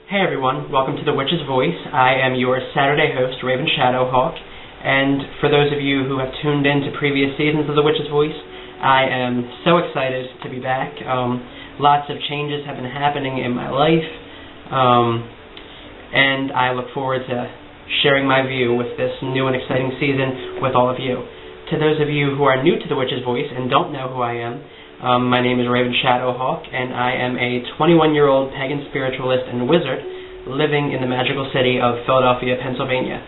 Hey everyone, welcome to The Witch's Voice. I am your Saturday host, Raven Shadowhawk, and for those of you who have tuned in to previous seasons of The Witch's Voice, I am so excited to be back. Lots of changes have been happening in my life, and I look forward to sharing my view with this new and exciting season with all of you. To those of you who are new to The Witch's Voice and don't know who I am, my name is Raven Shadowhawk, and I am a 21-year-old pagan spiritualist and wizard living in the magical city of Philadelphia, Pennsylvania.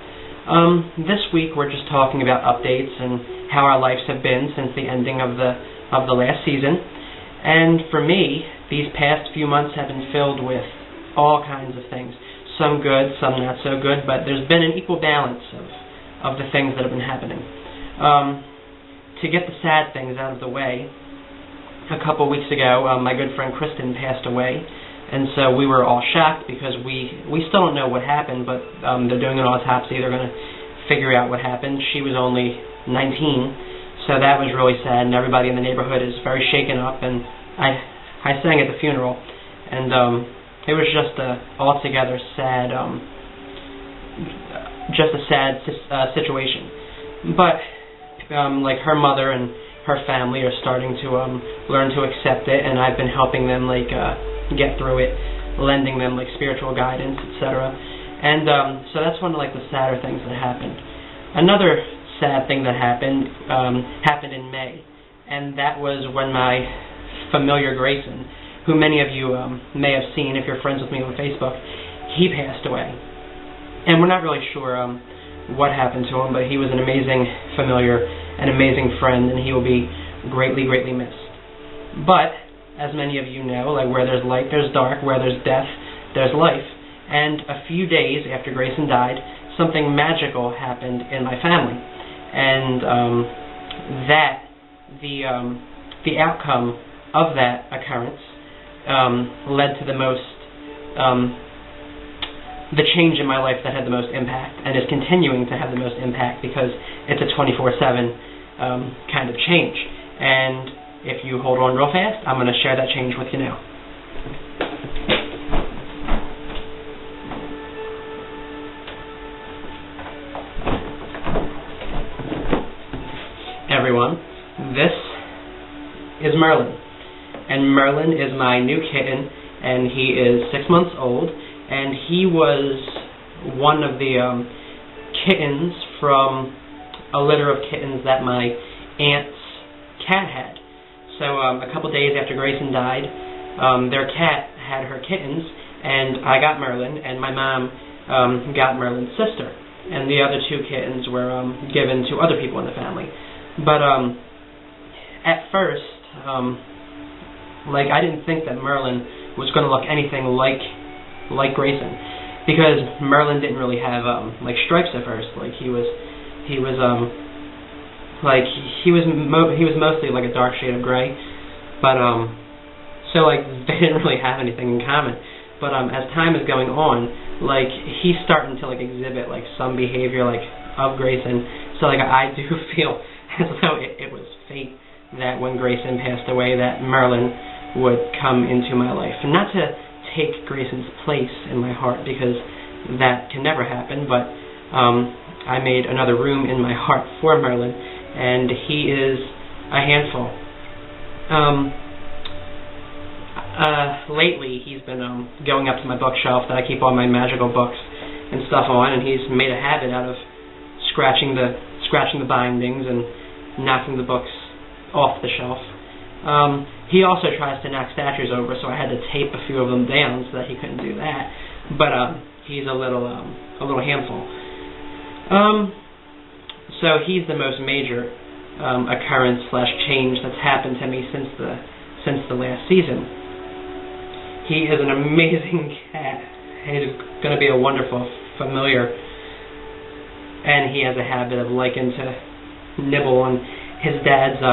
This week we're just talking about updates and how our lives have been since the ending of the last season. And for me, these past few months have been filled with all kinds of things. Some good, some not so good, but there's been an equal balance of the things that have been happening. To get the sad things out of the way, a couple weeks ago, my good friend Kristen passed away, and so we were all shocked because we still don't know what happened, but they're doing an autopsy. They're going to figure out what happened. She was only 19, so that was really sad, and everybody in the neighborhood is very shaken up, and I sang at the funeral, and it was just a altogether sad, situation. But like her mother and her family are starting to learn to accept it, and I've been helping them get through it, lending them spiritual guidance, etc. And so that's one of the sadder things that happened. Another sad thing that happened in May, and that was when my familiar Grayson, who many of you may have seen if you're friends with me on Facebook, he passed away. And we're not really sure what happened to him, but he was an amazing familiar, an amazing friend, and he will be greatly, greatly missed. But, as many of you know, where there's light, there's dark, where there's death, there's life. And a few days after Grayson died, something magical happened in my family. And the outcome of that occurrence led to the change in my life that had the most impact, and is continuing to have the most impact because it's a 24/7 kind of change. And if you hold on real fast, I'm going to share that change with you now. Everyone, this is Merlin. And Merlin is my new kitten, and he is 6 months old. And he was one of the kittens from a litter of kittens that my aunt's cat had. So a couple days after Grayson died, their cat had her kittens, and I got Merlin, and my mom got Merlin's sister. And the other two kittens were given to other people in the family. But at first, I didn't think that Merlin was going to look anything like Grayson, because Merlin didn't really have stripes at first. He was mostly a dark shade of gray, but so they didn't really have anything in common. But as time is going on, he's starting to exhibit some behavior of Grayson. So I do feel as though it was fate that when Grayson passed away, that Merlin would come into my life. And not to take Grayson's place in my heart, because that can never happen, but I made another room in my heart for Merlin, and he is a handful. Lately he's been going up to my bookshelf that I keep all my magical books and stuff on, and he's made a habit out of scratching the bindings and knocking the books off the shelf. He also tries to knock statues over, so I had to tape a few of them down so that he couldn't do that. But he's a little handful. So he's the most major occurrence/change that's happened to me since the last season. He is an amazing cat. He's going to be a wonderful familiar, and he has a habit of liking to nibble on his dad's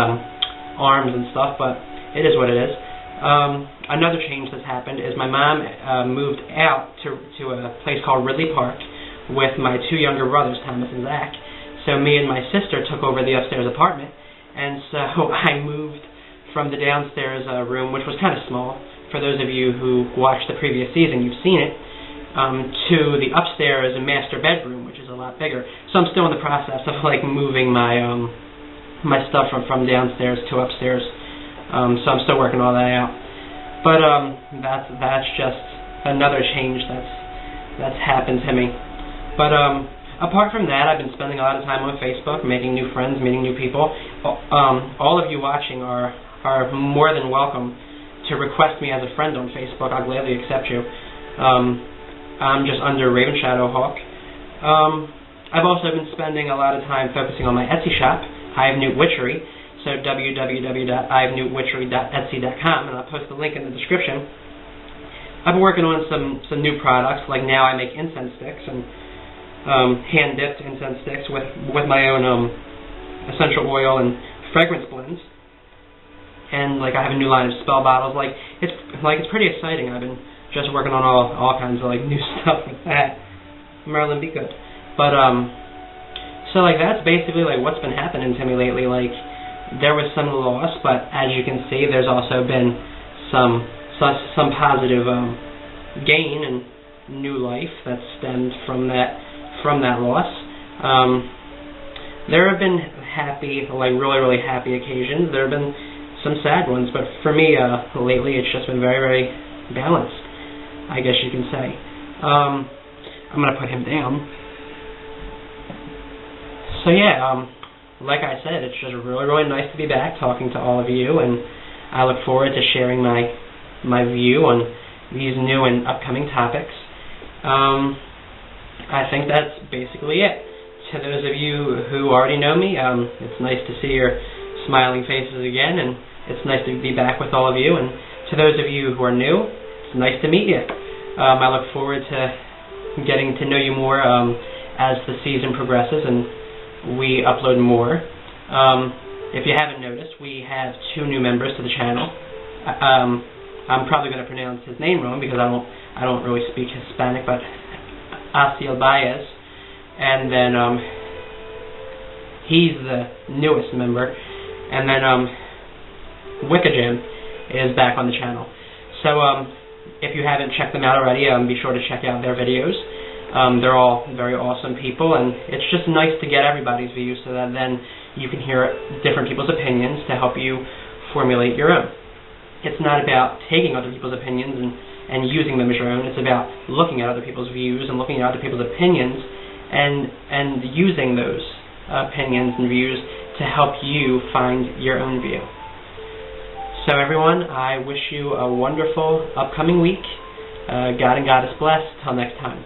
arms and stuff, but it is what it is. Another change that's happened is my mom moved out to a place called Ridley Park with my two younger brothers, Thomas and Zach. So me and my sister took over the upstairs apartment, and so I moved from the downstairs room, which was kind of small. For those of you who watched the previous season, you've seen it. to the upstairs and master bedroom, which is a lot bigger. So I'm still in the process of like moving my my stuff from downstairs to upstairs. So I'm still working all that out. But that's just another change that's happened to me. But apart from that, I've been spending a lot of time on Facebook, making new friends, meeting new people. All of you watching are more than welcome to request me as a friend on Facebook. I'll gladly accept you. I'm just under Raven Shadowhawk. I've also been spending a lot of time focusing on my Etsy shop, I Have Newt Witchery, so www.ihavenewtwitchery.etsy.com, and I'll post the link in the description. I've been working on some new products, like now I make incense sticks, and hand-dipped incense sticks with my own essential oil and fragrance blends. And like I have a new line of spell bottles. It's pretty exciting. I've been just working on all kinds of like new stuff with that. Marilyn, be good. But so like that's basically like what's been happening to me lately. Like there was some loss, but as you can see, there's also been some positive gain and new life that stemmed from that loss. There have been happy, like really happy occasions. There have been some sad ones, but for me lately it's just been very balanced, I guess you can say. I'm gonna put him down. So yeah, like I said, it's just really nice to be back talking to all of you, and I look forward to sharing my view on these new and upcoming topics. I think that's basically it. To those of you who already know me, it's nice to see your smiling faces again, and it's nice to be back with all of you. And to those of you who are new, it's nice to meet you. I look forward to getting to know you more as the season progresses and we upload more. If you haven't noticed, we have 2 new members to the channel. I'm probably going to pronounce his name wrong because I don't really speak Hispanic, but Asiel Baez, and then he's the newest member, and then Wickajim is back on the channel. So if you haven't checked them out already, be sure to check out their videos. They're all very awesome people, and it's just nice to get everybody's views so that then you can hear different people's opinions to help you formulate your own. It's not about taking other people's opinions and using them as your own. It's about looking at other people's views and looking at other people's opinions and using those opinions and views to help you find your own view. So everyone, I wish you a wonderful upcoming week. God and Goddess bless. Till next time.